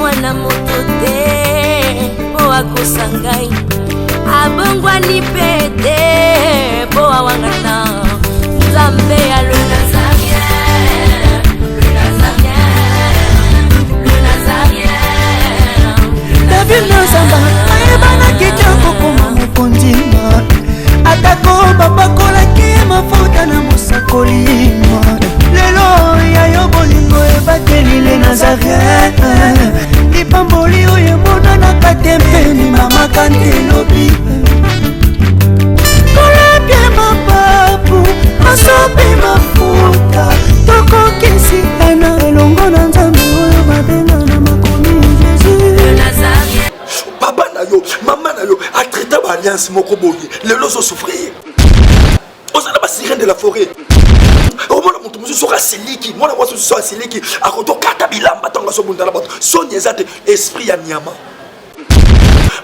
mwana moto te po akosa ngai abongwani pe te po awangata nzambe ya le Nazarien, le Nazarien, le Nazarien. David Nzamba ayebana kitya kokoma mokondima atako bapakolaki mafuta na mosakolima lelo yayo bolingo ebateli le Nazarien lipamboli oyo emonanaka te mpeni mama kantelobi kolapye mapapu masopi mafuta tokokisi ana elongo na nzambe oyo babenga na makomi Jésus. Papa na yo, maman na yo, a traité ma alliance moko boye. Les lots sont souffrir. On s'en a pas sirène de la forêt. Au moins mon tout sera siliki. Moi moi sera siliki. A koto kata bilamba tonga so bunda la bato. Son yezate esprit ya nyama.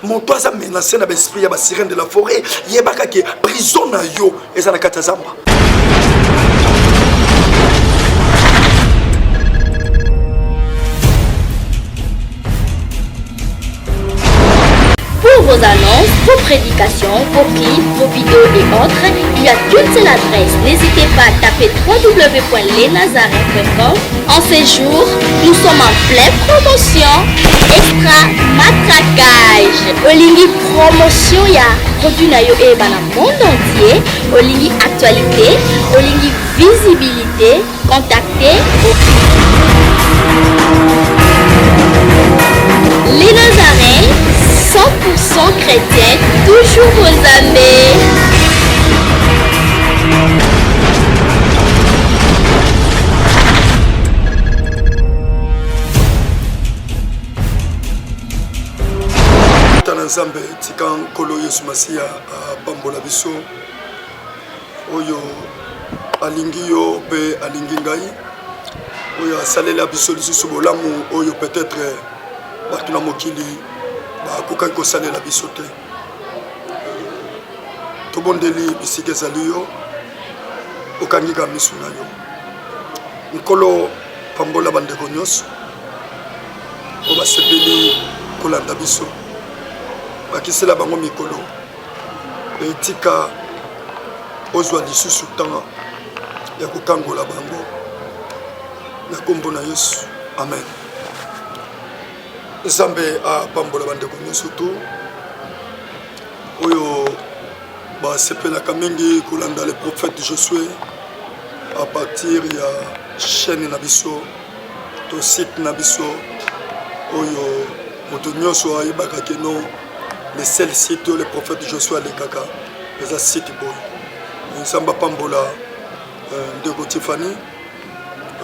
Mon toi ça menacé na esprit ya ba sirène de la forêt. Yebaka ke prison na yo eza na kata zamba. Pour vos annonces, vos prédications, vos clips, vos vidéos et autres, il y a qu'une seule adresse. N'hésitez pas à taper www.lesnazarins.com. En ces jours, nous sommes en pleine promotion. Extra matraquage. Olingi promotion ya produit na yo e bana monde entier. Olingi actualité, Olingi visibilité. Contactez les Nazarins. 100% chrétien, toujours vos amis. Nzambe tikan kolo Yesu Masia pambola biso oyo alingi yo pe alingi ngai oyo asalela biso lisusu bolamu oyo peut-être bato na mokili bakoka kosalela biso te tobondeli bisika ezali yo okangika misu na yo nkolo pambola bandeko nyonso oyo basepeli kolanda biso bakisela bango mikolo etika ozwa lisusu ntango ya kokangola bango na kombo na Yesu amen. Nzambe apambola bandeko nyonso tu oyo basepelaka mingi kolanda le prophète Josué à partir ya chaîne na biso to site na biso oyo moto nyonso ayebaka keno le seul site le prophète Josué alekaka eza site boy. Nzambe apambola ndeko Tiffany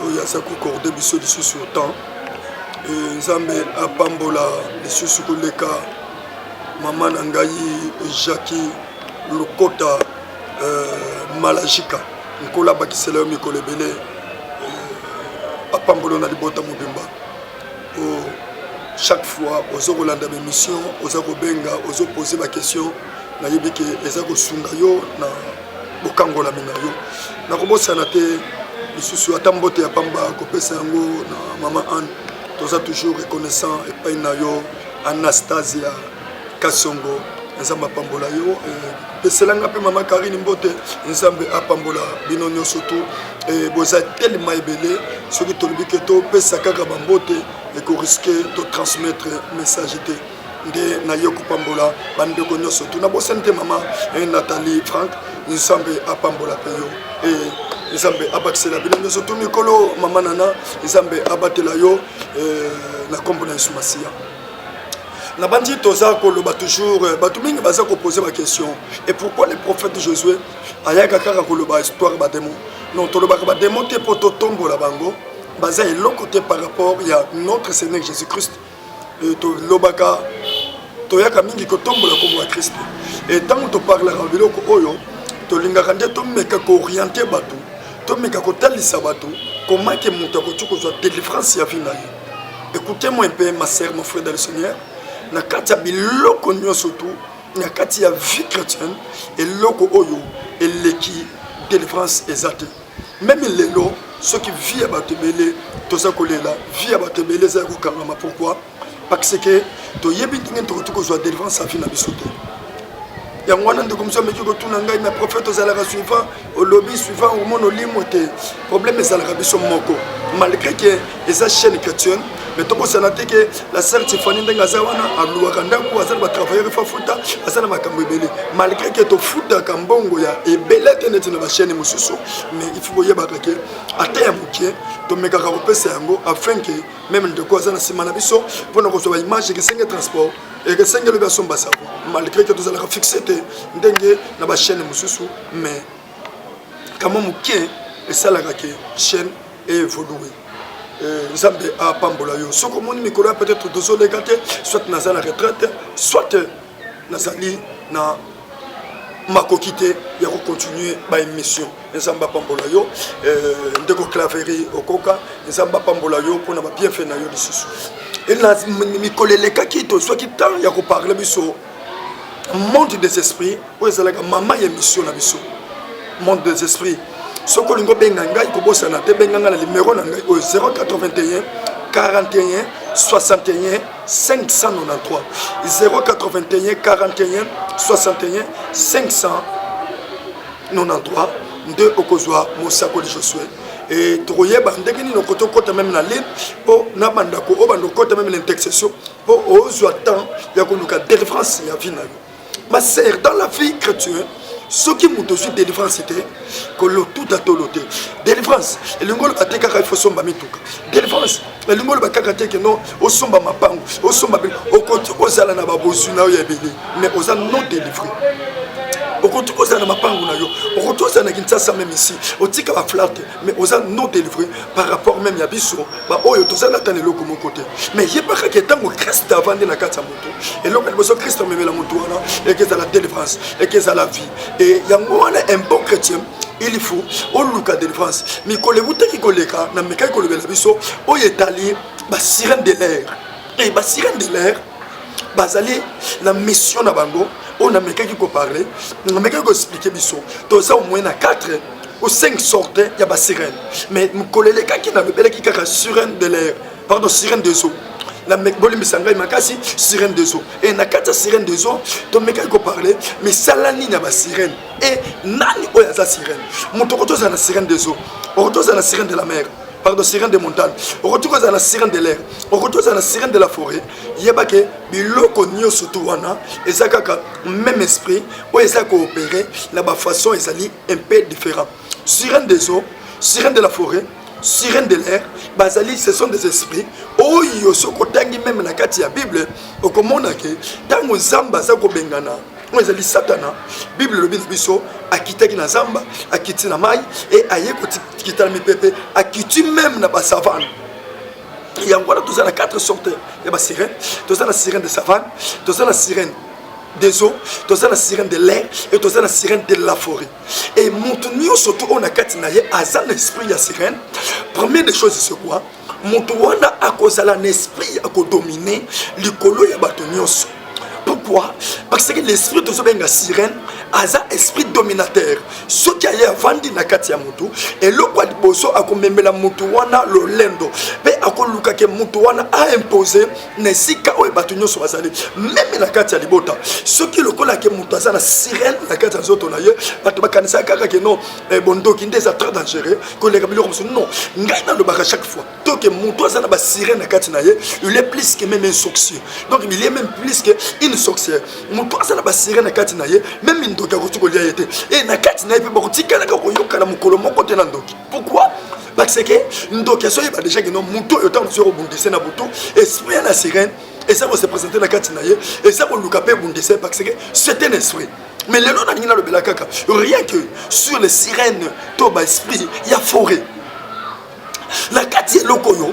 oyo aza kokorde biso lisusu temps Nzambe apambola lisusu koleka mama na ngai Jackie Lokota Malajika nkola bakisela yo mikolo ebele apambola na libota mobimba chaque fois ozo kolanda émission ozo kobenga ozo poser ma question na yebiki eza kosunga yo na bokangola mina yo na kobosana te lisusu atambote ya pamba kopesa yango na mama Anne toza toujours reconnaissant et pas na yo Anastasia Kasongo Nzambe apambola yo peselanga pe mama Karine Mbote Nzambe apambola bino nyonso tu boza tellement ebele soki tolobi ke to pesa kaka bambote et ko risquer de transmettre message te nde na yo kopambola bandeko nyonso tu na bosente mama Nathalie Frank Nzambe apambola pe yo Nzambe abatisela bino nyonso tu mikolo mama Nana Nzambe abatela yo na kombo na Yesu Masia. Na bandi toza koloba toujours bato mingi baza ko poser ma question et pourquoi le prophète Josué ayaka kaka koloba histoire ba démon non toloba ba démon te poto tombo la bango baza eloko te par rapport ya notre Seigneur Jésus-Christ et to lobaka toyaka mingi ko tombo la kombo ya Christ et tant to parle ra biloko oyo to lingaka nde to meka ko orienter bato to meka ko talisa bato comment que monta ko tuko zo délivrance ya vie na ye. Écoutez-moi un peu ma sœur mon frère dans le Seigneur. Na kati ya biloko nyonso tu na kati ya vie chrétienne eloko oyo eleki délivrance ezate même lelo ceux qui vivent à Batebele toza kolela vie à Batebele za kokangama pourquoi parce que toyebi ndenge tokoki kozwa délivrance afi na biso te yango wana ndeko mosu ameki kotuna ngai mais prophète ozalaka suivant olobi suivant omona olimo te problème ezalaka biso moko malgré que eza chaîne chrétienne mais tokosana te ke la sœur Tiffany ndenge aza wana aluwaka ndako aza na batravailleur fafuta aza na makambo ebele malgré que tofutaka mbongo ya ebele te neti na bachaîne mosusu mais il faut boyebaka ke ata ya mokie tomekaka kopesa yango afin ke même ndeko aza na nsima na biso mpona kozwa baimage ekesenge transport ekesenge lobi asomba sako malgré que tozalaka fixe te ndenge na bachaîne mosusu mais kama mokie esalaka ke chaîne eévolué Nzambe apambola yo soko moni mikolo peut-être tozoleka te soit naza na retraite soit nazali na makoki te ya kocontinue baémission Nzambe apambola yo ndeko claverie okoka Nzambe apambola yo mpona babienfait na yo lisusu na mikolo elekaki tozwaki temps ya koparle biso monde des esprits oyo ezalaka mama ya émission na biso monde des esprits soko lingo benga ngai kobosana te benga na numéro na ngai 081 41 61 593 081 41 61 593 nde okozwa mosako de Josué et tokoyeba ndenge nini okota même na ligne po na bandako o bandokota même l'intercession po ozwa temps ya koluka délivrance ya vie na yo ma sœur dans la vie chrétienne ce qui m'a aussi délivrance était que le tout a toloté délivrance et le ngolo bateka il faut somba mituka délivrance et le ngolo bakaka te que non au somba mapango au somba au côté kozala na babosu na ya bele mais oza non délivré au côté kozala na mapango na yo au côté kozala na Kinshasa même ici au tika ba flirte mais oza non délivré par rapport même ya biso ba oyo tozala tane loko mon côté mais yebaka que tango Christ avant de na kata moto et loko boso Christ memela moto wana et que ça la délivrance et que ça la vie et yango wana un bon chrétien il faut au luka délivrance mais kolebute ki koleka na meka kolebela biso oyetali ba sirène de l'air et ba sirène de l'air bazali la mission na bango on a meka ki ko parler na meka ko expliquer biso to ça au moins na 4 ou 5 sortes ya ba sirène mais koleleka ki na lebela ki kaka sirène de l'air pardon sirène des eaux la mekboli misanga makasi sirène des eaux et na kata sirène des eaux to meka ko parler mais salani na ba sirène et nani oya za sirène motokoto za na sirène des eaux okoto za na sirène de la mer pardon sirène de montagne okoto za na sirène de l'air okoto za na sirène de la forêt yebake biloko nyoso to wana ezakaka même esprit o ezaka opérer na ba façon ezali un peu différent sirène des eaux sirène de la forêt sirène de l'air bazali ce sont des esprits oyo soko tangi même na kati ya Bible okomona ke tango zamba za ko bengana ezali satana Bible lobi biso akitaki na zamba akiti na mai et aye ko kitala mipepe akiti même na ba savane yango na tozana 4 sortes ya ba sirène tozana sirène de savane tozana sirène des eaux, tous la sirène de l'air et tous la sirène de la forêt. Et mon surtout on a katinaye azan esprit ya sirène. Première des choses c'est quoi? Montuana a cause un esprit à dominer le colo ya batonios. Pourquoi? Parce que l'esprit de ce sirène a un esprit dominateur. Ce qui a vendu na kati ya mutu et le quoi liboso a komemela mutu wana lo lendo. Mais a koluka ke mutu wana a imposé nesika o batunyo so bazali même na kati ya libota. Ce qui le kola ke mutu azana sirène na kati ya zoto na ye bato bakanisa kaka ke non bondo ki ndeza très dangereux ko le kabilo comme non ngai na le baka chaque fois. Donc mutu azana ba sirène na kati na ye il est plus que même un sorcier. Donc il est même plus que une sorcière. Mutu azana ba sirène na kati na ye même ndoka ko lia yete et na kati na pe bakotika na ko yoka na mukolo moko te na ndoki. Pourquoi? Parce que ndoki so yeba déjà que non mutu yo tant so bundise na butu esprit na sirène et ça va se présenter na kati na ye et ça ko luka pe bundise parce que c'est un esprit. Mais le nom na ngina le belakaka rien que sur les sirènes to ba esprit il y a forêt. La kati lokoyo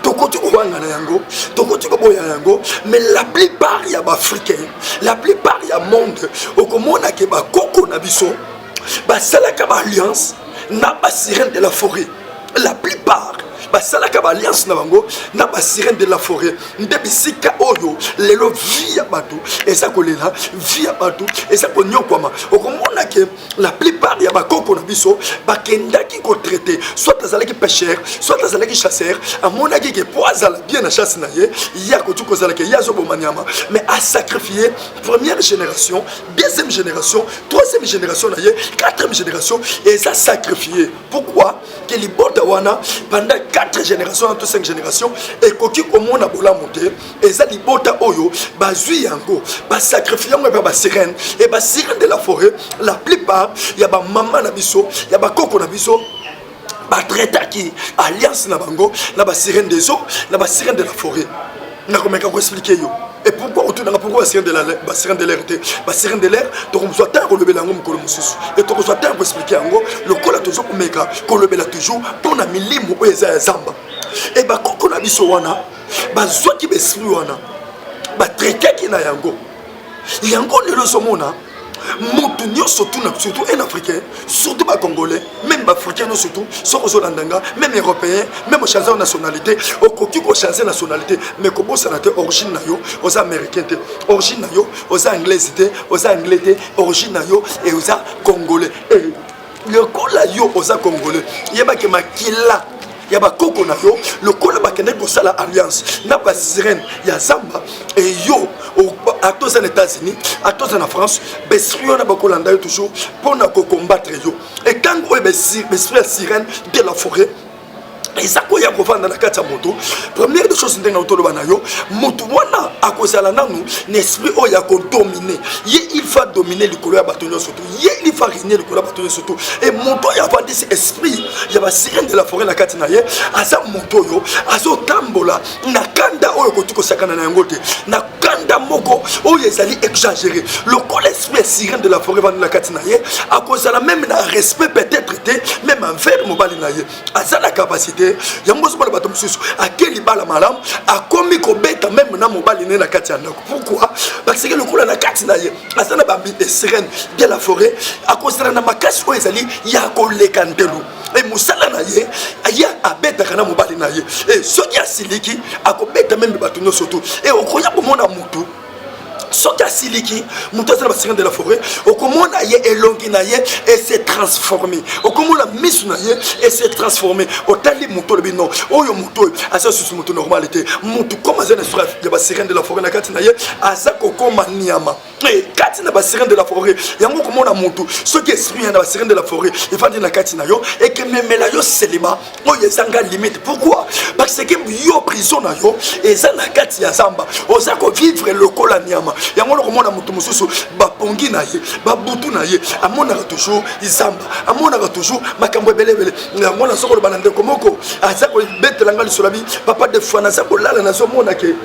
tokoti ko wanga na yango tokoti ko boya yango mais la plupart ya ba africain la plupart ya monde okomona ke ba koko na biso ba salaka ba alliance na ba sirène de la forêt la plupart basalaka ba alliance na bango na ba sirène de la forêt nde bisika oyo lelo via bato eza kolela via bato eza konyokwama okomona ke la plupart ya bakoko na biso bakendaki kotraiter soit azalaki pêcheur soit azalaki chasseur amonaki ke po azala bien na chasse na ye ya kotu kozalaki ya zoboma nyama mais a sacrifié première génération deuxième génération troisième génération na ye quatrième génération et ça sacrifié pourquoi que libota wana pendant 4 générations entre 5 générations et koki komona bola monter et ça libota oyo bazui yango ba sacrifier yango ba sirène et ba sirène de la forêt la plupart ya ba maman na biso ya ba koko na biso ba traitaki alliance na bango na ba sirène des eaux na ba sirène de la forêt na komeka ko expliquer yo et pourquoi pourquoi sirène de la sirène de l'air ba sirène de l'air to ko soit tant ko lebela ngo mukolo mususu et to ko soit tant ko expliquer ngo le kola toujours komeka ko lebela toujours pona milimo oyo eza ya zamba et ba koko na biso wana ba zwaki besri wana ba traitaki na yango lelo somona mutu nyonso surtout un africain surtout ba congolais même ba africain surtout soko zo landanga même européen même changer nationalité okoki ko changer nationalité mais ko bossa na te origine na yo aux américains te origine na yo aux anglais te aux anglais te origine na yo et aux congolais et le kola yo aux congolais yeba ke makila ya ba koko na yo le kola ba kende ko sala alliance na ba sirène ya zamba et yo à tous aux États-Unis à tous en France besrio na ba kolanda yo toujours pour na ko combattre yo et quand o besrio sirène de la forêt et ça quoi ya kovanda na kati ya moto première des choses ndenga otoloba na yo moto wana akozala nanu n'esprit o ya ko dominer ye il faut dominer le couleur batonyo surtout ye il faut régner le couleur batonyo surtout et moto ya vandi ce esprit ya ba sirène de la forêt na kati na ye asa moto yo azo tambola na kanda oyo ko tuko sakana na yango te na kanda moko oyo ezali exagéré le col esprit sirène de la forêt vandi na kati na ye akozala même na respect peut-être te même envers mobali na ye asa la capacité yango so bala bato mususu akeli bala malam akomi ko beta même na mobali ne na kati ya ndako pourquoi parce que le kola na kati na ye asana ba bi sirène de la forêt akosala na makasi o ezali ya ko lekandelu et musala na ye aya abeta kana mobali na ye et soki asiliki akobeta même bato no surtout et okoya komona mutu soki asiliki mutu azala basirène de la forêt okomona ye elongi na ye et s'est transformé okomona misu na ye et s'est transformé otali mutu olobi non oyo mutu oyo aza susu mutu normal te mutu comme aza na histoire ya basirène de la forêt na kati na ye aza kokoma niama kati na basirène de la forêt yango okomona mutu soki esprit ya na basirène de la forêt efandi na kati na yo ekememela yo selema oyo ezanga limite pourquoi parce que yo prison na yo eza na kati ya zamba oza kovivre lokola niama yango lokomona mutu mususu bapongi na ye babutu na ye amonaka toujours izamba amonaka toujours makambo ebelebele yango na soko lobana ndeko moko aza kobetelanga lisolabi papa de fois naza kolala nazomona ke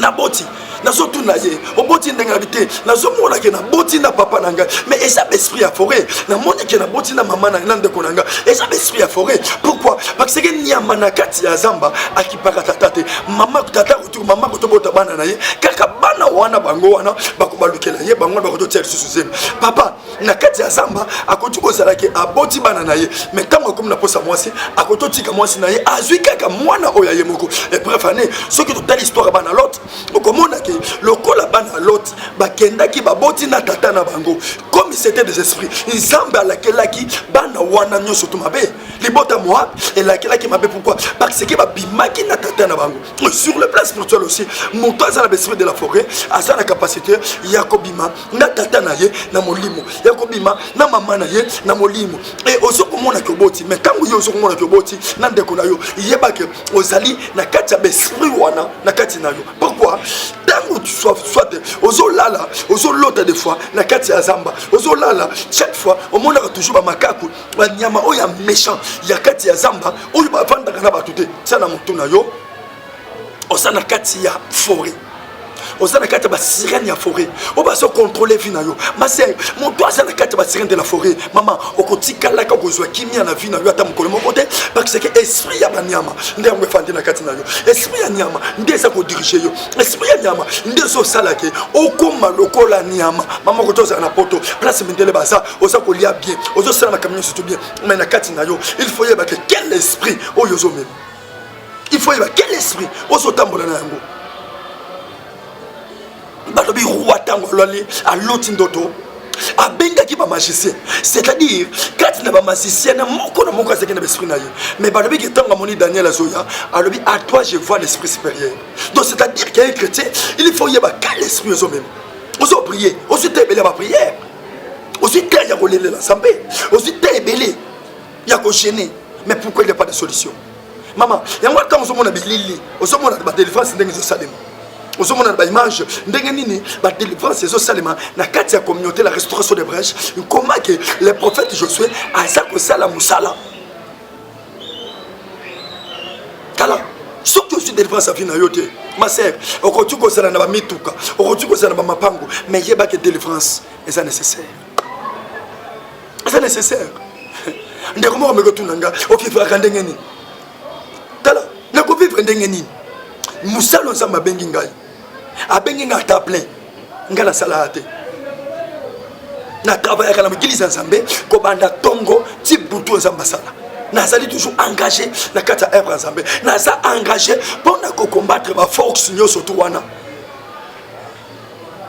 naboti nazotuna ye oboti ndenga bité nazomona ke naboti na papa nanga mais eza esprit ya forêt namoni ke naboti na mama na ndeko nanga eza esprit ya forêt pourquoi parce que nyama na kati ya zamba akipaka tatate mama tata kutu mama kutobota bana na ye kaka bana wana bango wana bakobalukela ye bango bakototia lisusu zema papa na kati ya zamba akotu kozala ke aboti bana na ye mais tango comme na posa mwasi akototika mwasi na ye azwi kaka mwana oya ye moko et bref année ce que toute l'histoire bana l'autre okomona ke lokola bana l'autre bakendaki baboti na tata na bango comme c'était des esprits nzambe alakelaki bana wana nyonso to mabe libota moab elakelaki mabe pourquoi parce que babimaki na tata na bango sur le plan spirituel aussi moto aza na l'esprit de la forêt aza na capacité ya kobima na tata na ye na molimo ya kobima na mama na ye na molimo et ozokomona ke oboti mais tango yo ozokomona ke oboti na ndeko na yo yebake ozali na kati ya esprit wana na kati na yo pourquoi tango tu soit ozolala ozolota des fois na kati ya zamba ozolala chaque fois omonaka toujours ba makaku ba nyama oya méchant ya kati ya zamba oyo bavandaka na bato te ça na motu na yo oza na kati ya forêt oza na kati ba sirène ya forêt o ba so contrôler vie na yo ma sœur mon toi za na kati ba sirène de la forêt maman okotikala ka kozwa kimia na vie na yo ata mokolo moko te parce que esprit ya banyama nde yango efandi na kati na yo esprit ya nyama nde eza kodiriger yo esprit ya nyama nde ezosala ke okoma lokola nyama mama kotoza na poto place mindele baza oza kolia bien ozosala makamio surtout bien mais na kati na yo il faut yeba que quel esprit oyo ozomema il faut yeba quel esprit ozotambola na yango balobi roi tango loli aloti ndoto abengaki ba magicien c'est-à-dire quand na ba magicien na moko azaki na esprit na ye mais balobi ki tango moni Daniel azoya alobi à toi je vois l'esprit supérieur donc c'est-à-dire qu'il y a un chrétien il faut yeba quel esprit ozomema ozo prier ozo tebele ba prière ozo te ya kolela l'ensemble ozo tebele ya ko gêner mais pourquoi il n'y a pas de solution maman yango tant ozomona bilili ozomona ba délivrance ndenge zo salema ozomona ba image ndenge nini ba délivrance zo salema na kati ya communauté la restauration des brèches comment que les prophètes Josué aza ko sala musala kala surtout sur délivrance afina yote ma sœur okotu ko sala na ba mituka okotu ko sala na ba mapango mais yeba que délivrance est nécessaire c'est nécessaire ndeko mo meko tunanga okifaka ndenge nini tala nako vivre ndenge nini musalo nzamba bengi ngai abengi nga ta plein ngala sala te na travailler kana mukiliza nzambe ko banda tongo ti butu nzamba sala nazali toujours engagé na kata œuvre nzambe naza engagé pour na ko combattre ba force nyoso to wana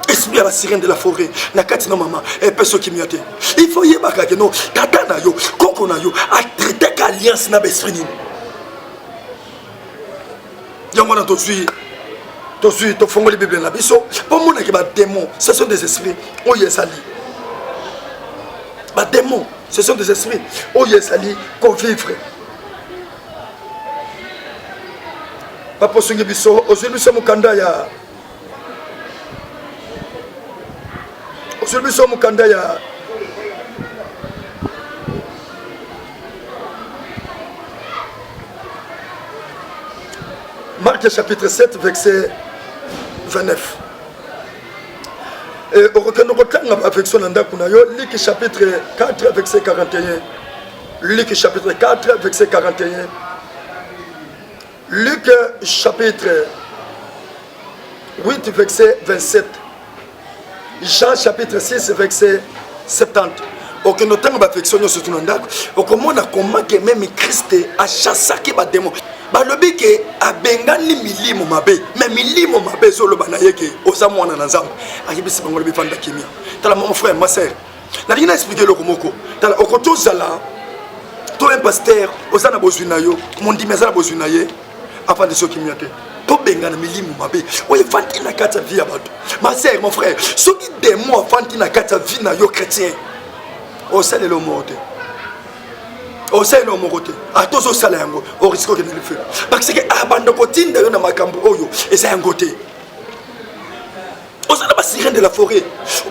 esprit la sirène de la forêt na kati na maman et personne qui miate il faut yebaka que non tata na yo koko na yo a traité alliance na esprit ni yango na to fongoli bible na biso pour mona ke ba démons ce sont des esprits o yesali ba démons ce sont des esprits o yesali ko vivre papa songi biso ozelu sa mukanda ya celui sur Mukanda ya Marc chapitre 7 verset 29 et au retenir affection nanda kuna yo Luc chapitre 4 verset 41 Luc chapitre 4 verset 41 Luc chapitre 8 verset 27 Jean chapitre 6 verset 70 ok notanga ba affection yo surtout ndako okomona comment que même Christ a chassé ba démon balobi ke abengani milimo mabe mais milimo mabe zo loba na yeke oza mwana na nzambe akibisi bango lobi fanda kimia tala mon frère ma sœur na dina expliquer le komoko tala okotozala to un pasteur oza na bozuna yo mon dimeza na bozuna ye afin de so kimia te to benga na milimo mabe oye fanti na kata vie ya bato ma sœur mon frère soki démon fanti na kata vie na yo chrétien o sale le mot o sale le mot côté a tozo sala yango o risque que ne le faire parce que abanda kotinda yo na makambo oyo eza yango te o sala ba sirène de la forêt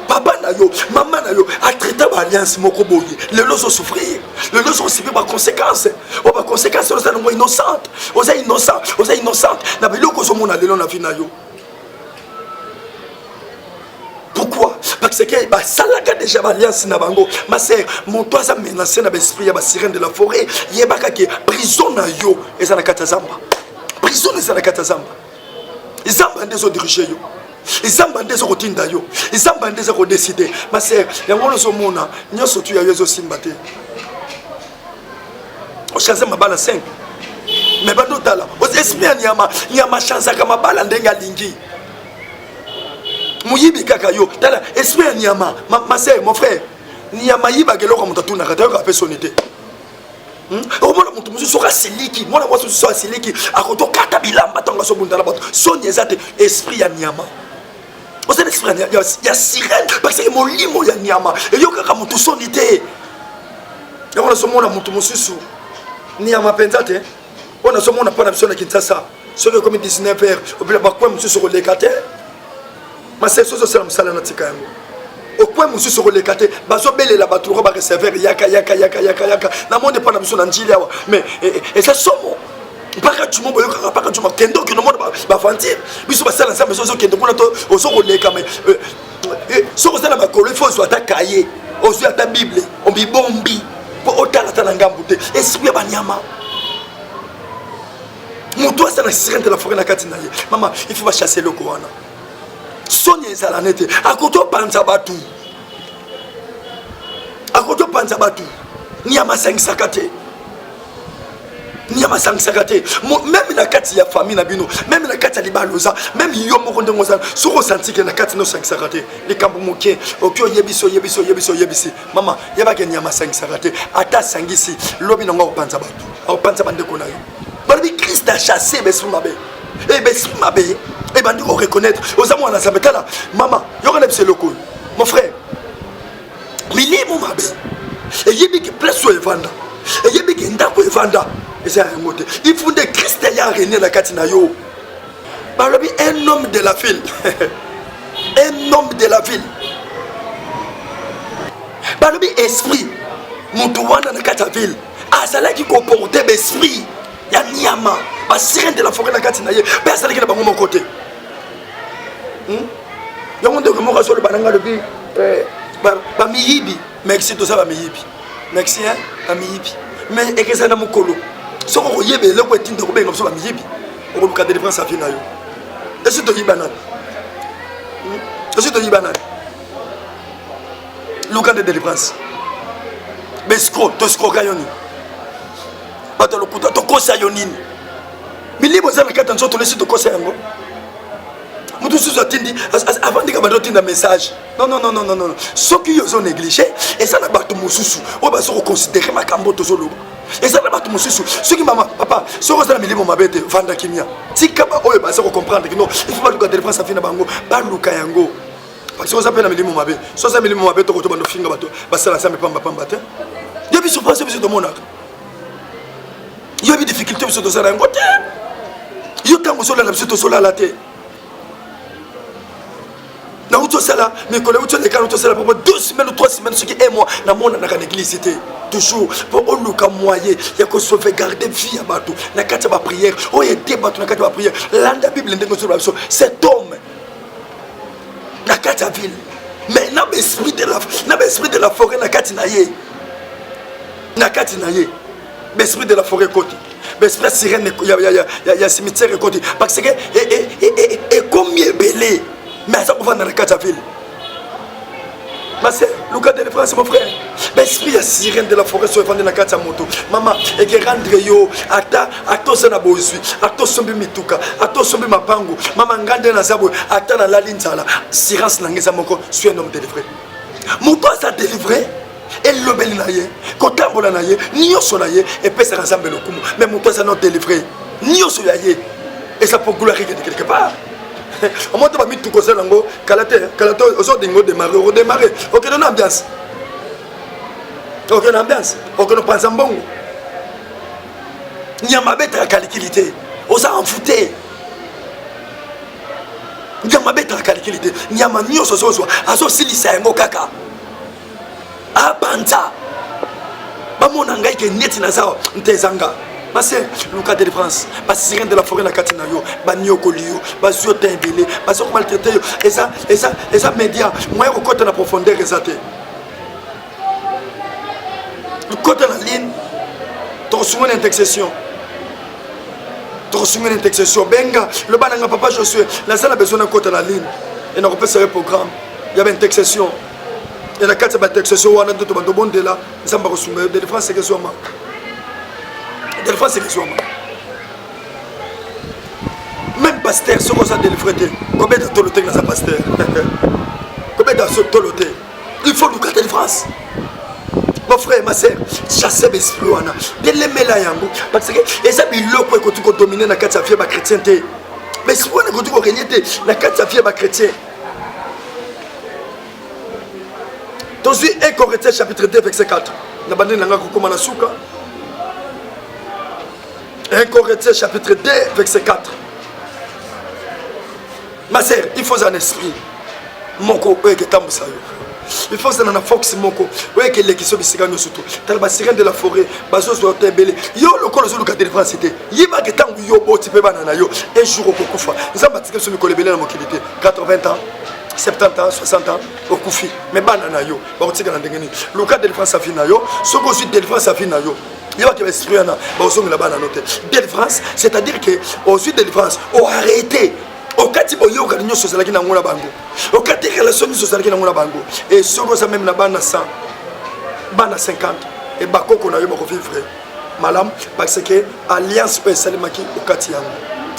papa na yo maman na yo a traité ba alliance moko boye le loso souffrir le loso subir ba conséquences o ba conséquences o sala mo innocente o za innocente na biloko zo mona lelo na vie na yo. Pourquoi? Parce que bah, ça l'a déjà alliance na bango. Ma sœur, mon toit ça menacé na l'esprit, ba sirène de la forêt. Yebaka ke prison na yo, eza na katazamba. Prison eza na katazamba. Izamba ndezo diriger yo. Izamba ndezo kotinda yo. Izamba ndezo ko décider. Ma sœur, yango lo mona, nyoso tu ya yo zo simbate. O chanze mabala 5. Mais bando tala, o esprit nyama chanza kama bala ndenga lingi. Muyibi kaka yo tala esprit nyama ma sœur mon frère nyama yiba gelo ko mutatu na kata ko personnalité o mona mutu musu soka siliki mona musu soka siliki akoto kata bilamba tonga so bundala bato so nyezate esprit ya nyama o c'est esprit ya sirène parce que molimo ya nyama e yo kaka mutu sonité ya mona so mona mutu musu nyama penzate ona so mona pana biso na Kinshasa so que comme 19h obila bakwa musu so ko lekate. Ma sœur soso sala musala na tika yango okwe musu soko lekate bazo belela baturo ba recevoir yaka na monde pas na biso na njili awa mais et ça somo Paka tu m'envoies, paka tu m'as kendo que le monde va fantir. Biso ba sala ensemble so kendo kuna to oso ko leka mais so ko sala makolo il faut soit ta cahier, oso ta Bible, on bi bombi pour otala ta ngambute. Esprit ba nyama. Moto ça na sirène de la forêt na katina ye. Maman, il faut pas chasser le koana. Sonia ezala nete, akoto panza batu. Akoto panza batu. Nyama 5 sakate. Nyama 5 sakate. Même na kati ya famille na bino, même na kati ya libaloza, même yo moko ndongo za, soko senti que na kati no 5 sakate. Les kambo moké, okyo yebiso. Mama, yeba ke nyama 5 sakate. Ata sangisi, lobi nonga panza batu. Au panza bande konayo. Balobi Christ a chassé besu mabe. Et besu mabe. Et bandi ko reconnaître. Ozamu ana sabetala. Maman, yo connais ce loco. Mon frère. Mili mo mabe. Et yebi ki place evanda. Et yebi ki ndako evanda. Et c'est un mot. Il faut des Christ ya régner la katina yo. Balobi un homme de la ville. Un homme de la ville. Balobi esprit. Mutu wana na kata ville. Azala ki ko porter l'esprit. Ya nyama ba sirène de la forêt na kati na ye ba sala ki na bango mon côté ya monde ko mo ka so le bananga le bi ba miyibi merci to ça ba miyibi merci hein ba miyibi mais ekeza na mukolo so ko yebe le ko tinda ko benga so ba miyibi o ko ka délivrance afin na yo est-ce to yibana est-ce to yibana le cas de délivrance besco to sko gayoni bato lokuta to kosa yonini milibo za nakata nzoto lesi to kosa yango mutu susu atindi avant de kabado tinda message non soki yo zo négliger et ça na bato mususu o ba so considérer makambo to zo lobo et ça na bato mususu soki mama papa so ko za milibo mabete vanda kimia tika ba oyo ba so comprendre que non il faut pas luka défense afina bango ba luka yango parce que on s'appelle milibo mabe so ça milibo mabe to ko to bando finga bato ba sala ça me pamba te depuis sur pense biso to monaka. Il y a des difficultés sur ce côté. Il y a des difficultés sur la tête. Na uto sala mais quand uto les canaux sala pour 2 semaines ou 3 semaines ce qui est moi na mona na l'église toujours pour on luka moyen il y a que sauvegarder vie à bateau na kati ba prière o aider bateau na kati ba prière landa bible ndenge sur la cet homme na kati la ville mais na esprit de la forêt na kati na ye l'esprit de la forêt côté l'esprit sirène il y a cimetière côté parce que et combien belé mais ça va dans la carte ville mais c'est le cas de France mon frère l'esprit il y a sirène de la forêt sur dans la carte moto maman et qui rendre yo ata ça na bozui ata sombi mituka ata sombi mapango maman ngande na zabo ata na la linzala sirance na ngeza moko suis un homme délivré mon toi ça délivré et le bel naïe, quand on a naïe, ni au soleil, et puis ça rassemble le coup, mais mon toi ça n'a délivré, ni au soleil, et ça peut glorifier quelque part. On m'a dit tout ça, Kalate, aux dingo démarrer, aucune ambiance, aucune pense en bon. Il y a ma bête à qualité, aux en fouté. Il y a ma bête à qualité, il y a ma nio so aso silisa en kaka. Abanza bamona ngai ke neti na zao ntezanga parce le cas de France parce sirène de la forêt na katina yo banyoko liyo bazo tembele bazo maltraiter yo et ça média moi ko kota na profondeur ezate le côté la ligne to soumen intercession benga le bananga papa Josué la salle a besoin de côté la ligne et on peut faire programme il y avait une intercession. Et la carte de texte, on a deux bonnes de là, ça m'a reçu. De défense, c'est que soit moi. De défense, c'est que soit moi. Même pasteur, ce qu'on a délivré, combien de toloté dans sa pasteur? Combien de toloté? Il faut nous garder de France. Mon frère, ma soeur, chasser l'esprit. De l'aimer là, parce que les amis, l'eau pour que tu domines la carte de la vie chrétienne. Mais si vous avez régné la carte de la vie chrétienne. Dans 1 Corinthiens chapitre 2 verset 4. 1 Corinthiens chapitre 2 verset 4. Ma sœur, il faut un esprit. Mon copain qui est il faut ça na fox moko ouais que les qui sont bisika no surtout tal ba sirène de la forêt bazo so tembele yo lokolo zo luka délivrance c'était yiba que tangu yo boti pe bana na yo un jour okokufa nzamba tika so mikolo belé na mokilité 80 ans 70 ans 60 ans okufi mais bana na yo ba kotika na ndengeni luka délivrance afina yo soko suite délivrance afina yo il y a des esprits là délivrance c'est-à-dire que aux suite délivrance on arrêté au cas où yo ka nyoso sala kina ngona bango au cas de relation nyoso sala kina ngona bango et soko ça même na bana 100 bana 50 et bakoko na yo bako vivre malam parce que alliance peut salimaki au cas yango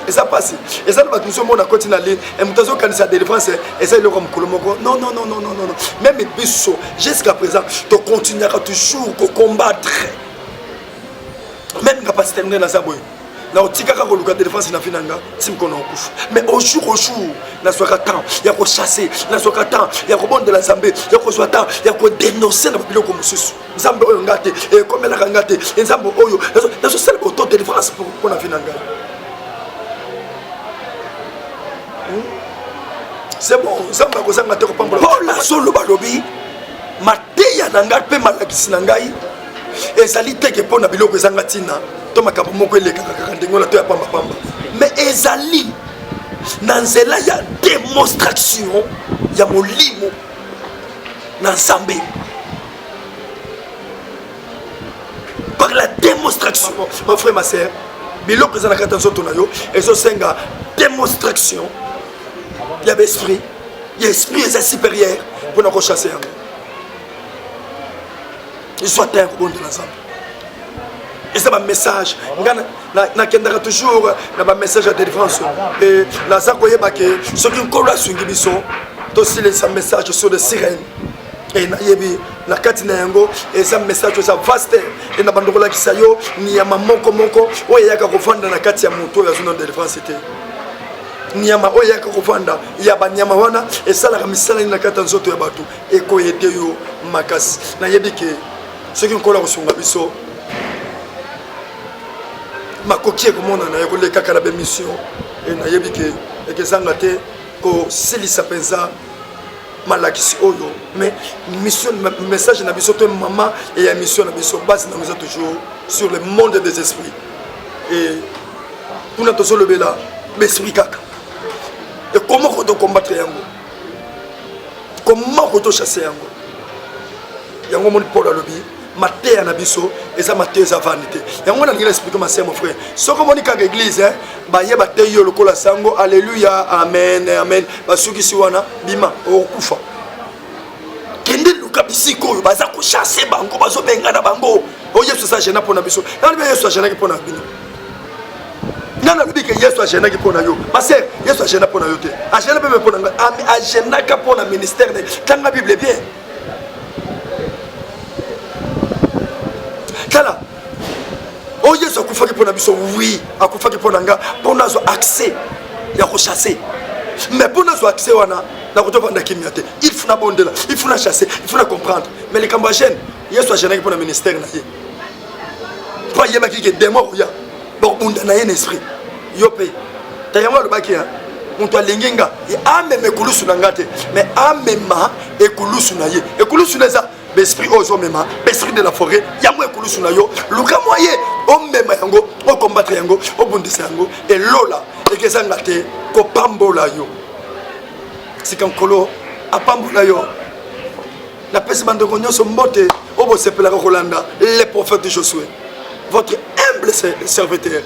et ça passe et ça va nous on a continué ligne et mutazo kanisa délivrance et ça le comme kolomoko non même biso jusqu'à présent tu continueras toujours à combattre même capacité de na saboy na otikaka ko luka défense na finanga simko na okufa mais au jour na soka temps ya ko chasser na soka temps ya ko bonde la Zambé ya ko soka temps ya ko dénoncer na biloko mususu Nzambe oyo ngate et comme la ngate Nzambe oyo na so sel auto de défense pour na finanga c'est bon Nzambe ko zanga te ko pambola oh la solo balobi mateya na ngai pe malakisi na ngai ezali teke pona biloko ezanga tina to makambo moko elekaka kaka ndenge na to ya pamba mais ezali na nzela ya démonstration ya molimo na Nzambe par la démonstration ma frère ma sœur biloko ezana kata nzoto na yo ezosenga démonstration ya esprit est supérieur pour nous chasser il soit un bon de l'ensemble et c'est un message na kendaka toujours na message de défense et la zakoyeba que ce qui kola swingi biso to sile sa message sur les sirènes et na yebi na katina yango et ça message ça vaste et na bandokola kisayo ni ya moko oyo yaka kofanda na kati ya moto ya zone de défense était nyama oyo yaka kofanda ya banyama wana et ça la misala na kata nzoto ya bato et ko yete yo makasi na yebi que ce qui kola kosunga biso makoki ekomona na yekoleka kala be mission et na yebi que ekezanga te ko silisa penza malakisi oyo mais mission message na biso to maman et ya mission na biso base na nous toujours sur le monde des esprits et pour notre solo bela l'esprit kaka et comment on doit combattre yango comment on doit chasser yango mon Paul alobi maté na biso eza maté za vanité yango na ngila expliquer ma sœur mon frère soko monika ka église ba yeba te yo lokola sango alléluia amen amen basuki si wana bima okufa kende luka bisiko baza ko chasser bango bazo benga na bango o Yesu sa jena pona biso na bi Yesu jena ki pona bino nana lobi ke Yesu jena ki pona yo ma sœur Yesu jena pona yo te a jena pe pona a jena ka pona ministère de tanga Bible bien kala o Yesu akufaki pona biso oui akufaki pona nga pona zo accès ya ko chasser mais pona zo accès wana na ko to vanda kimia te il faut na bondela il faut na chasser il faut na comprendre mais les cambagènes Yesu a gêné pona ministère na ye pas yeba ki ke démon ya bon bunda na ye esprit yo pe tayama lo baki muntu alinginga ameme kulusu na ngate mais amema ekulusu na ye ekulusu na za l'esprit aux mema l'esprit de la forêt yamo ekulusu na yo luka moye o mema yango o combattre yango o bundisa yango et lola ekezanga te ko pambola yo sikankolo apambola yo la pesi bandeko nyonso mbote o bosepelaka kolanda les prophètes de Josué votre humble serviteur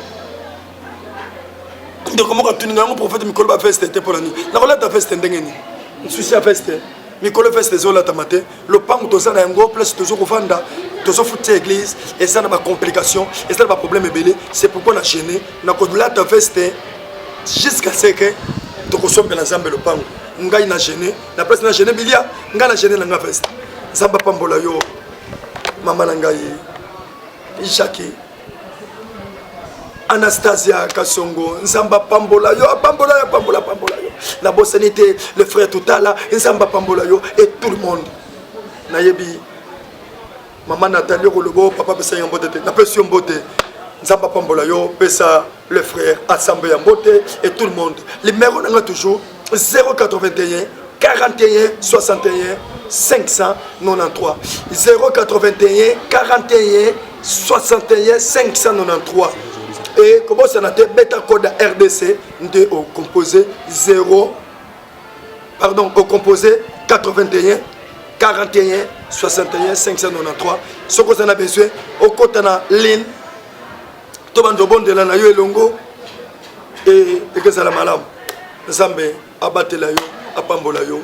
de comment quand tu n'as prophète mikolo ba feste te pour la nuit na kolata feste ndengeni souci à feste mikolo feste zola tamate le pango toza na yango place toujours kovanda tozo futi église et ça na ba complication et ça na ba problème belé c'est pourquoi na gêné na kolata feste jusqu'à ce que to kosombe na Nzambe le pango ngai na gêné na place na gêné bilia ngai na gêné na nga feste Nzamba pambola yo mama na ngai Jackie Anastasia Kasongo Nzamba pambola yo pambola yo la bossanité le frère Toutala Nzamba pambola yo et tout le monde nayebi maman Nathalie Rolobo papa pesa yambote na pression mbote Nzamba pambola yo pesa le frère Assemblée yambote et tout le monde les numéros n'a toujours 081 41 61 593 081 41 61 593 et comment ça n'a été bêta code RDC de au composé 81 41 61 593 ce que ça a besoin au côté na ligne to bando bonde la na yo elongo et que ça la malam Nzambe abatela yo apambola yo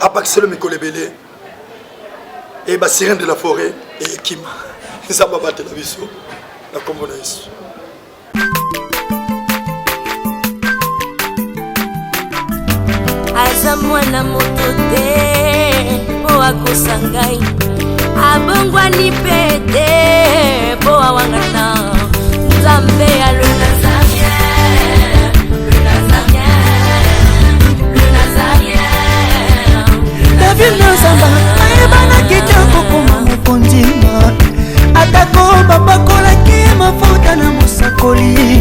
apakiselo mikolo ebele et ba sirène de la forêt et kima Nzambe abatela biso na kombo na Yesu. aza mwana moto te po akosa ngai abongwani mpe te po awangana Nzambe alo David Nzamba ayebana kitoko koma mokondima atako bapakolaki mafuta na mosakoli